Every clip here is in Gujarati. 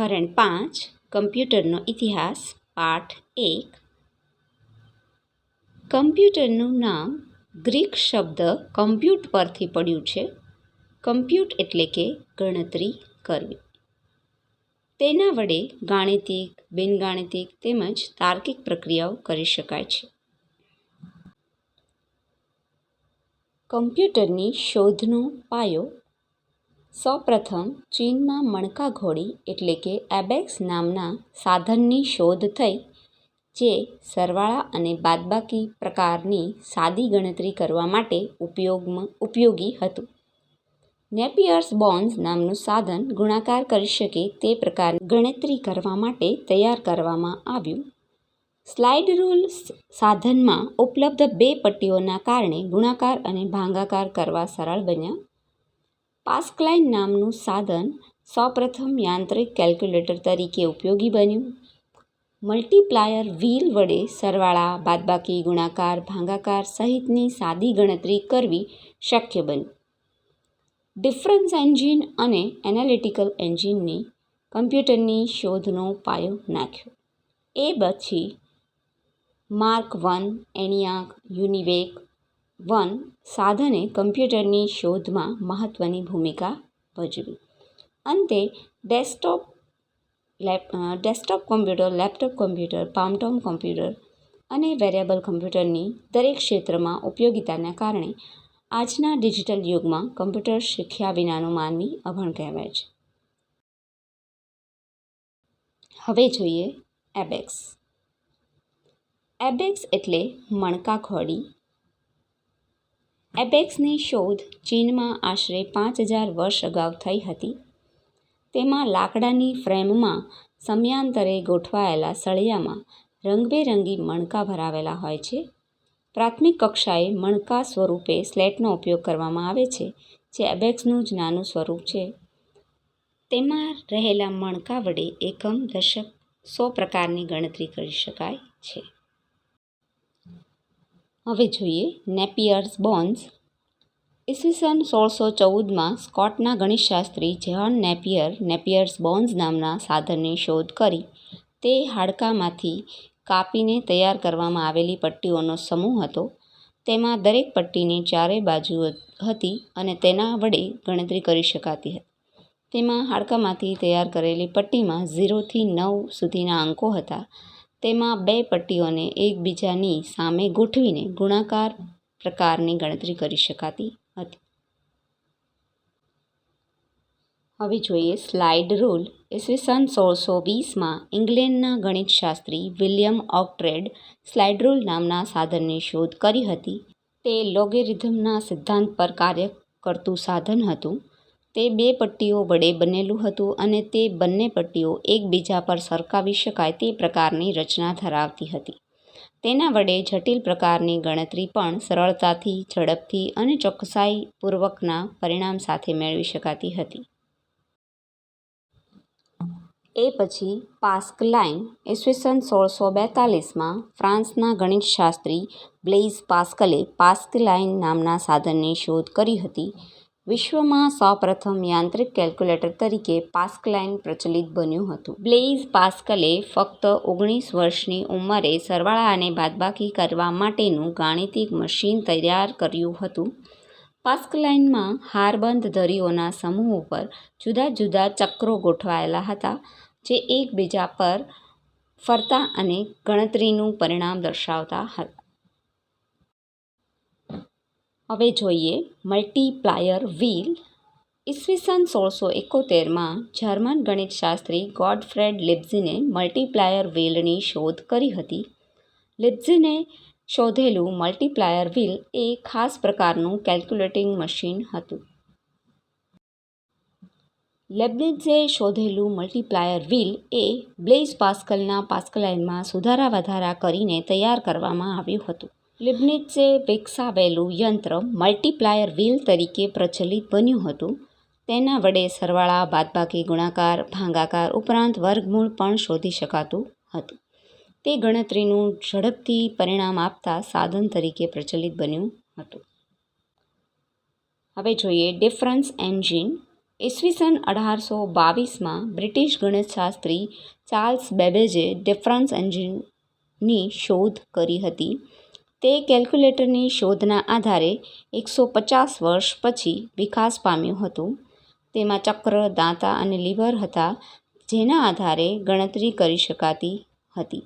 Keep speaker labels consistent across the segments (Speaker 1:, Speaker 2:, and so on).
Speaker 1: ધોરણ 5 કમ્પ્યુટરનો ઇતિહાસ પાઠ 1 કમ્પ્યુટરનું નામ ગ્રીક શબ્દ કમ્પ્યુટ પરથી પડ્યું છે. કમ્પ્યુટ એટલે કે ગણતરી કરવી. તેના વડે ગાણિતિક, બિનગાણિતિક તેમજ તાર્કિક પ્રક્રિયાઓ કરી શકાય છે. કમ્પ્યુટરની શોધનો પાયો સૌપ્રથમ ચીનમાં મણકા ઘોડી એટલે કે એબેક્સ નામના સાધનની શોધ થઈ, જે સરવાળા અને બાદબાકી પ્રકારની સાદી ગણતરી કરવા માટે ઉપયોગી હતું. નેપિયર્સ બોન્સ નામનું સાધન ગુણાકાર કરી શકે તે પ્રકારની ગણતરી કરવા માટે તૈયાર કરવામાં આવ્યું. સ્લાઇડ રૂલ સાધનમાં ઉપલબ્ધ 2 પટ્ટીઓના કારણે ગુણાકાર અને ભાગાકાર કરવા સરળ બન્યા. પાસ્કલાઇન નામનું સાધન સૌપ્રથમ યાંત્રિક કેલ્ક્યુલેટર તરીકે ઉપયોગી બન્યું. મલ્ટીપ્લાયર વ્હીલ વડે સરવાળા, બાદબાકી, ગુણાકાર, ભાગાકાર સહિતની સાદી ગણતરી કરવી શક્ય બન્યું. ડિફરન્સ એન્જિન અને એનાલિટિકલ એન્જિનને કમ્પ્યુટરની શોધનો પાયો નાખ્યો. એ પછી mark I, ENIAC, UNIVAC I સાધને કમ્પ્યુટરની શોધમાં મહત્વની ભૂમિકા ભજવી. અંતે desktop computer, laptop computer, palmtop computer અને વેરિયેબલ કમ્પ્યુટરની દરેક ક્ષેત્રમાં ઉપયોગિતાના કારણે આજના ડિજિટલ યુગમાં કમ્પ્યુટર શીખ્યા વિનાનો માનવી અભણ કહેવાય છે. હવે જોઈએ એબેક્સ. એબેક્સ એટલે મણકા ઘોડી. એબેક્સની શોધ ચીનમાં આશરે 5000 વર્ષ અગાઉ થઈ હતી. તેમાં લાકડાની ફ્રેમમાં સમયાંતરે ગોઠવાયેલા સળિયામાં રંગબેરંગી મણકા ભરાવેલા હોય છે. પ્રાથમિક કક્ષાએ મણકા સ્વરૂપે સ્લેટનો ઉપયોગ કરવામાં આવે છે, જે એબેક્સનું જ નાનું સ્વરૂપ છે. તેમાં રહેલા મણકા વડે એકમ, દશક, 100 પ્રકારની ગણતરી કરી શકાય છે. હવે જોઈએ નેપિયર્સ બોન્સ. ઈસવીસન 1614માં સ્કોટના ગણિતશાસ્ત્રી જ્હોન નેપિયર્સ બોન્સ નામના સાધનની શોધ કરી. તે હાડકામાંથી કાપીને તૈયાર કરવામાં આવેલી પટ્ટીઓનો સમૂહ હતો. તેમાં દરેક પટ્ટીની 4 બાજુ હતી અને તેના વડે ગણતરી કરી શકાતી હતી. તેમાં હાડકામાંથી તૈયાર કરેલી પટ્ટીમાં 0 થી 9 સુધીના અંકો હતા. તેમાં 2 પટ્ટીઓને એકબીજાની સામે ગોઠવીને ગુણાકાર પ્રકારની ગણતરી કરી શકાતી હતી. હવે જોઈએ સ્લાઇડ રૂલ. ઈસવીસન 1620માં ઇંગ્લેન્ડના ગણિતશાસ્ત્રી વિલિયમ ઓક્ટ્રેડ સ્લાઇડ રૂલ નામના સાધનની શોધ કરી હતી. તે લોગેરિધમના સિદ્ધાંત પર કાર્ય કરતું સાધન હતું. તે 2 પટ્ટીઓ વડે બનેલું હતું અને તે બંને પટ્ટીઓ એકબીજા પર સરકાવી શકાય તે પ્રકારની રચના ધરાવતી હતી. તેના વડે જટિલ પ્રકારની ગણતરી પણ સરળતાથી, ઝડપથી અને ચોકસાઈપૂર્વકના પરિણામ સાથે મેળવી શકાતી હતી. એ પછી પાસ્કલાઇન. ઈસવીસન 1642માં ફ્રાન્સના ગણિતશાસ્ત્રી બ્લેઇઝ પાસ્કલે પાસ્કલાઇન નામના સાધનની શોધ કરી હતી. વિશ્વમાં સૌપ્રથમ યાંત્રિક કેલ્ક્યુલેટર તરીકે પાસ્કલાઇન પ્રચલિત બન્યું હતું. બ્લેઇઝ પાસ્કલે ફક્ત 19 વર્ષની ઉંમરે સરવાળા અને બાદબાકી કરવા માટેનું ગાણિતિક મશીન તૈયાર કર્યું હતું. પાસ્કલાઇનમાં હારબંધ ધરીઓના સમૂહ ઉપર જુદા જુદા ચક્રો ગોઠવાયેલા હતા, જે એકબીજા પર ફરતા અને ગણતરીનું પરિણામ દર્શાવતા હતા. હવે જોઈએ મલ્ટીપ્લાયર વ્હીલ. ઈસવીસન 1671માં જર્મન ગણિતશાસ્ત્રી ગોટફ્રેડ લિબ્ઝીને મલ્ટીપ્લાયર વ્હીલની શોધ કરી હતી. લિબ્ઝીને શોધેલું મલ્ટીપ્લાયર વ્હીલ એ ખાસ પ્રકારનું કેલ્ક્યુલેટિંગ મશીન હતું. લેબ્નિઝે શોધેલું મલ્ટીપ્લાયર વ્હીલ એ બ્લેઇઝ પાસ્કલના પાસ્કલાઇનમાં સુધારા-વધારા કરીને તૈયાર કરવામાં આવ્યું હતું. લીબનિઝે વિકસાવેલું યંત્ર મલ્ટીપ્લાયર વ્હીલ તરીકે પ્રચલિત બન્યું હતું. તેના વડે સરવાળા, બાદબાકી, ગુણાકાર, ભાગાકાર ઉપરાંત વર્ગમૂળ પણ શોધી શકાતું હતું. તે ગણતરીનું ઝડપથી પરિણામ આપતા સાધન તરીકે પ્રચલિત બન્યું હતું. હવે જોઈએ ડિફરન્સ એન્જિન. ઈસવીસન 1822માં બ્રિટિશ ગણિતશાસ્ત્રી ચાર્લ્સ બેબેજે ડિફરન્સ એન્જિનની શોધ કરી હતી. તે કેલ્ક્યુલેટરની શોધના આધારે 150 વર્ષ પછી વિકાસ પામ્યું હતું. તેમાં ચક્ર, દાંતા અને લીવર હતા જેના આધારે ગણતરી કરી શકાતી હતી.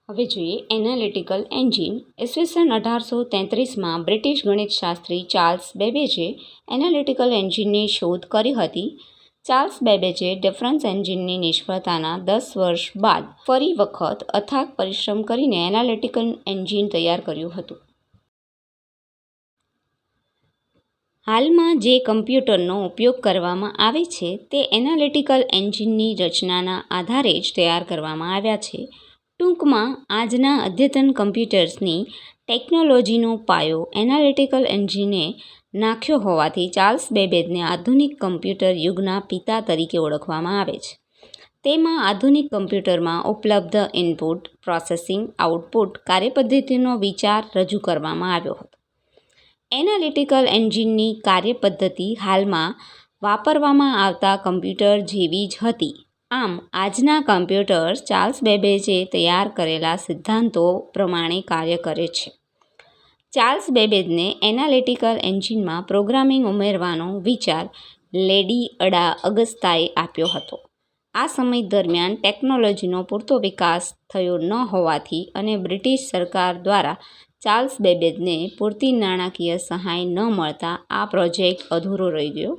Speaker 1: હવે જોઈએ એનાલિટિકલ એન્જિન. ઈસવીસન 1833માં બ્રિટિશ ગણિતશાસ્ત્રી ચાર્લ્સ બેબેજે એનાલિટિકલ એન્જિનની શોધ કરી હતી. ચાર્લ્સ બેબેજે ડિફરન્સ એન્જિનની નિષ્ફળતાના 10 વર્ષ બાદ ફરી વખત અથાગ પરિશ્રમ કરીને એનાલિટિકલ એન્જિન તૈયાર કર્યું હતું. હાલમાં જે કમ્પ્યુટરનો ઉપયોગ કરવામાં આવે છે તે એનાલિટિકલ એન્જિનની રચનાના આધારે જ તૈયાર કરવામાં આવ્યા છે. ટૂંકમાં આજના અદ્યતન કમ્પ્યુટર્સની ટેકનોલોજીનો પાયો એનાલિટિકલ એન્જિને નાખ્યો હોવાથી ચાર્લ્સ બેબેજને આધુનિક કમ્પ્યુટર યુગના પિતા તરીકે ઓળખવામાં આવે છે. તેમાં આધુનિક કમ્પ્યુટરમાં ઉપલબ્ધ ઇનપુટ, પ્રોસેસિંગ, આઉટપુટ કાર્યપદ્ધતિનો વિચાર રજૂ કરવામાં આવ્યો હતો. એનાલિટિકલ એન્જિનની કાર્યપદ્ધતિ હાલમાં વાપરવામાં આવતા કમ્પ્યુટર જેવી જ હતી. આમ આજના કમ્પ્યુટર્સ ચાર્લ્સ બેબેજે તૈયાર કરેલા સિદ્ધાંતો પ્રમાણે કાર્ય કરે છે. ચાર્લ્સ બેબેજને એનાલિટિકલ એન્જિનમાં પ્રોગ્રામિંગ ઉમેરવાનો વિચાર લેડી અડા અગસ્તાએ આપ્યો હતો. આ સમય દરમિયાન ટેકનોલોજીનો પૂરતો વિકાસ થયો ન હોવાથી અને બ્રિટિશ સરકાર દ્વારા ચાર્લ્સ બેબેજને પૂરતી નાણાકીય સહાય ન મળતા આ પ્રોજેક્ટ અધૂરો રહી ગયો.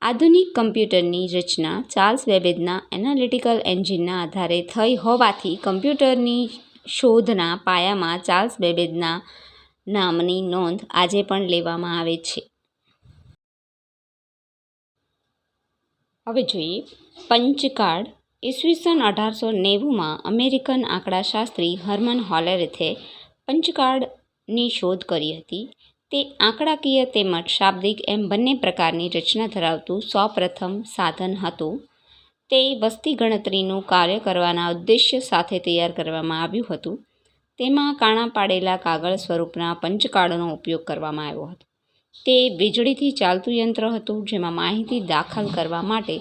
Speaker 1: આધુનિક કમ્પ્યુટરની રચના ચાર્લ્સ બેબેજના એનાલિટિકલ એન્જિનના આધારે થઈ હોવાથી કમ્પ્યુટરની શોધના પાયામાં ચાર્લ્સ બેબેજના નામની નોંધ આજે પણ લેવામાં આવે છે. હવે જોઈએ પંચકાર્ડ. ઈસવીસન 1890માં અમેરિકન આંકડાશાસ્ત્રી હર્મન હોલેરેથે પંચકાર્ડની શોધ કરી હતી. તે આંકડાકીય તેમજ શાબ્દિક એમ બંને પ્રકારની રચના ધરાવતું સૌપ્રથમ સાધન હતું. તે વસ્તી ગણતરીનું કાર્ય કરવાના ઉદ્દેશ્ય સાથે તૈયાર કરવામાં આવ્યું હતું. તેમાં કાણા પાડેલા કાગળ સ્વરૂપના પંચકાર્ડનો ઉપયોગ કરવામાં આવ્યો હતો. તે વીજળીથી ચાલતું યંત્ર હતું જેમાં માહિતી દાખલ કરવા માટે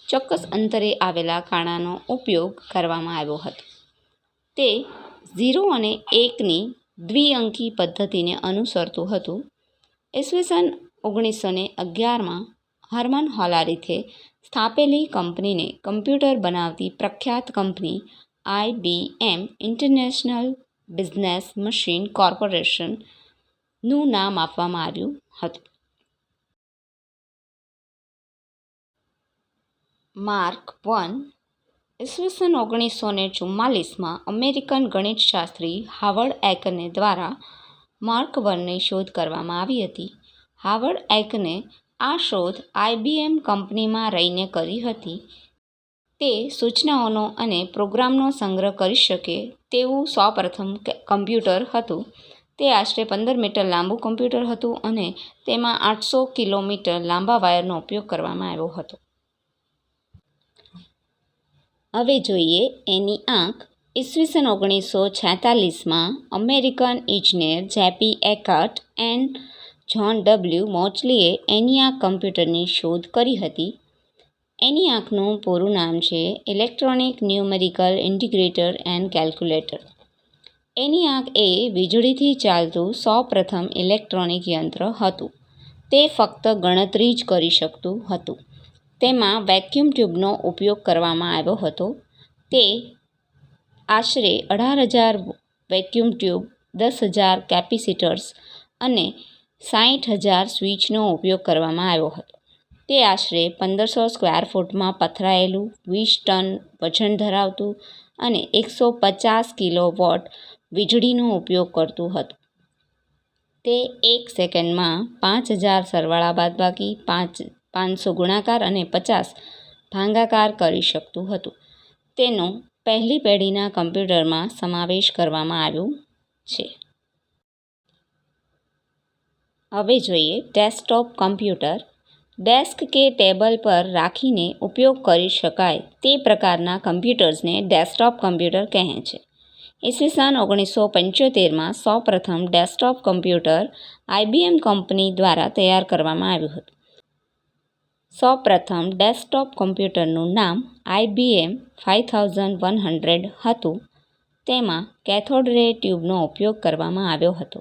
Speaker 1: ચોક્કસ અંતરે આવેલા કાણાનો ઉપયોગ કરવામાં આવ્યો હતો. તે 0 અને 1ની દ્વિઅંકી પદ્ધતિને અનુસરતું હતું. ઈસવીસન 1911માં હર્મન હોલેરેથે સ્થાપેલી કંપનીને કમ્પ્યુટર બનાવતી પ્રખ્યાત company IBM international business machine કોર્પોરેશનનું નામ આપવામાં આવ્યું હતું. Mark I. ઈસવીસન 1944માં અમેરિકન ગણિતશાસ્ત્રી હાવર્ડ એઇકને દ્વારા માર્ક Iની શોધ કરવામાં આવી હતી. હાવર્ડ એઇકને આ શોધ IBM કંપનીમાં રહીને કરી હતી. તે સૂચનાઓનો અને પ્રોગ્રામનો સંગ્રહ કરી શકે તેવું સૌપ્રથમ કમ્પ્યુટર હતું. તે આશરે 15 મીટર લાંબુ કમ્પ્યુટર હતું અને તેમાં 800 કિલોમીટર લાંબા વાયરનો ઉપયોગ કરવામાં આવ્યો હતો. હવે જોઈએ ENIAC. ઈસવીસન 1946માં અમેરિકન ઇજનેર JP Eckert and John W મોચલીએ ENIAC કમ્પ્યુટરની શોધ કરી હતી. ENIACનું પૂરું નામ છે electronic numerical integrator and calculator. ENIAC એ વીજળીથી ચાલતું સૌપ્રથમ ઇલેક્ટ્રોનિક યંત્ર હતું. તે ફક્ત ગણતરી જ કરી શકતું હતું. તેમાં વેક્યુમ ટ્યુબનો ઉપયોગ કરવામાં આવ્યો હતો. તે આશરે 18,000 વેક્યુમ ટ્યુબ, 10,000 કેપેસિટર્સ અને 60,000 સ્વિચનો ઉપયોગ કરવામાં આવ્યો હતો. તે આશરે 1,500 સ્ક્વેર ફૂટમાં પથરાયેલું, 20 ટન વજન ધરાવતું અને 150 કિલોવોટ વીજળીનો ઉપયોગ કરતું હતું. તે 1 સેકન્ડમાં 5,000 સરવાળા બાદબાકી, 500 ગુણાકાર અને 50 ભાગાકાર કરી શકતું હતું. તેનો પહેલી પેઢીના કમ્પ્યુટરમાં સમાવેશ કરવામાં આવ્યો છે. હવે જોઈએ ડેસ્કટોપ કમ્પ્યુટર. ડેસ્ક કે ટેબલ પર રાખીને ઉપયોગ કરી શકાય તે પ્રકારના કમ્પ્યુટર્સને ડેસ્કટોપ કમ્પ્યુટર કહે છે. ઈસવીસન 1975માં સૌપ્રથમ ડેસ્કટોપ કમ્પ્યુટર IBM કંપની દ્વારા તૈયાર કરવામાં આવ્યું હતું. સૌપ્રથમ ડેસ્કટોપ કમ્પ્યુટરનું નામ IBM 5100 હતું. તેમાં કેથોડ રે ટ્યુબનો ઉપયોગ કરવામાં આવ્યો હતો.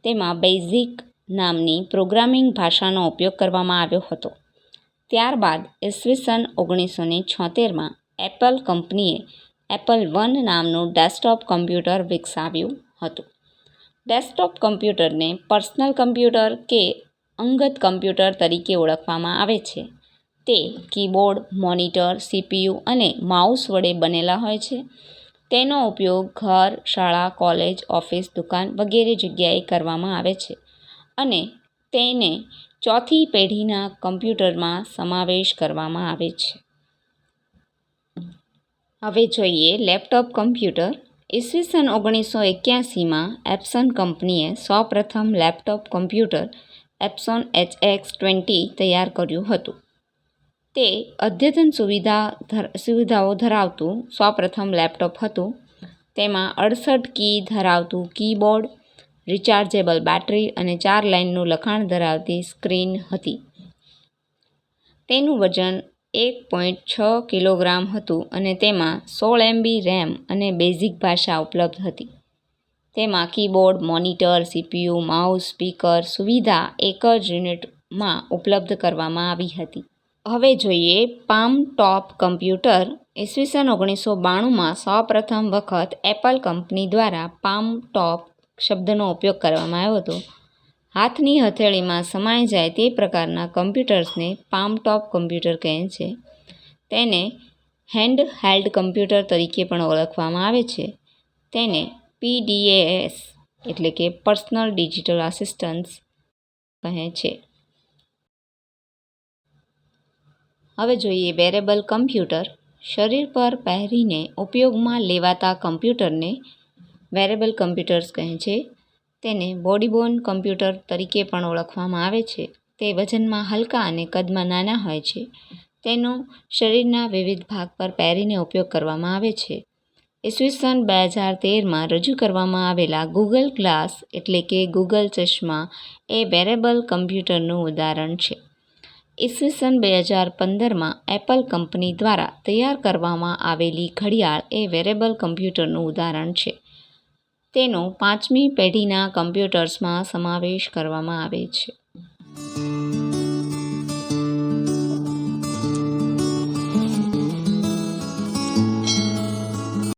Speaker 1: તેમાં બેઝિક નામની પ્રોગ્રામિંગ ભાષાનો ઉપયોગ કરવામાં આવ્યો હતો. ત્યારબાદ ઈસવીસન 1976માં એપલ કંપનીએ એપલ I નામનું ડેસ્કટોપ કમ્પ્યુટર વિકસાવ્યું હતું. ડેસ્કટોપ કમ્પ્યુટરને પર્સનલ કમ્પ્યુટર કે અંગત કમ્પ્યુટર તરીકે ઓળખવામાં આવે છે. તે કીબોર્ડ, મોનિટર, CPU અને માઉસ વડે બનેલા હોય છે. તેનો ઉપયોગ ઘર, શાળા, કોલેજ, ઓફિસ, દુકાન વગેરે જગ્યાએ કરવામાં આવે છે અને તેને ચોથી પેઢીના કમ્પ્યુટરમાં સમાવેશ કરવામાં આવે છે. હવે જોઈએ લેપટોપ કમ્પ્યુટર. ઈસવીસન 1981માં એપ્સન કંપનીએ સૌપ્રથમ લેપટોપ કમ્પ્યુટર એપ્સોન HX20 તૈયાર કર્યું હતું. તે અદ્યતન સુવિધાઓ ધરાવતું સૌપ્રથમ લેપટોપ હતું. તેમાં 68 કી ધરાવતું કીબોર્ડ, રિચાર્જેબલ બેટરી અને 4 લાઇનનું લખાણ ધરાવતી સ્ક્રીન હતી. તેનું વજન 1.6 કિલોગ્રામ હતું અને તેમાં 16 MB રેમ અને બેઝિક ભાષા ઉપલબ્ધ હતી. તેમાં keyboard, monitor, CPU, mouse, speaker સુવિધા એક જ યુનિટમાં ઉપલબ્ધ કરવામાં આવી હતી. હવે જોઈએ પામ ટોપ કમ્પ્યુટર. ઈસવીસન 1992માં સૌપ્રથમ વખત એપલ કંપની દ્વારા પામ ટોપ શબ્દનો ઉપયોગ કરવામાં આવ્યો હતો. હાથની હથેળીમાં સમાઈ જાય તે પ્રકારના કમ્પ્યુટર્સને પામ ટોપ કમ્પ્યુટર કહે છે. તેને હેન્ડ હેલ્ડ કમ્પ્યુટર તરીકે પણ ઓળખવામાં આવે છે. તેને PDAS એટલે કે પર્સનલ ડિજિટલ આસિસ્ટન્સ કહે છે. હવે જોઈએ વેરેબલ કમ્પ્યુટર. શરીર પર પહેરીને ઉપયોગમાં લેવાતા કમ્પ્યુટરને વેરેબલ કમ્પ્યુટર્સ કહે છે. તેને બોડીબોર્ન કમ્પ્યુટર તરીકે પણ ઓળખવામાં આવે છે. તે વજનમાં હલકા અને કદમાં નાના હોય છે. તેનો શરીરના વિવિધ ભાગ પર પહેરીને ઉપયોગ કરવામાં આવે છે. ઈસવીસન 2013માં રજૂ કરવામાં આવેલા ગૂગલ ગ્લાસ એટલે કે ગૂગલ ચશ્મા એ વેરેબલ કમ્પ્યુટરનું ઉદાહરણ છે. ઈસવીસન 2015માં એપલ કંપની દ્વારા તૈયાર કરવામાં આવેલી ઘડિયાળ એ વેરેબલ કમ્પ્યુટરનું ઉદાહરણ છે. તેનો 5મી પેઢીના કમ્પ્યુટર્સમાં સમાવેશ કરવામાં આવે છે.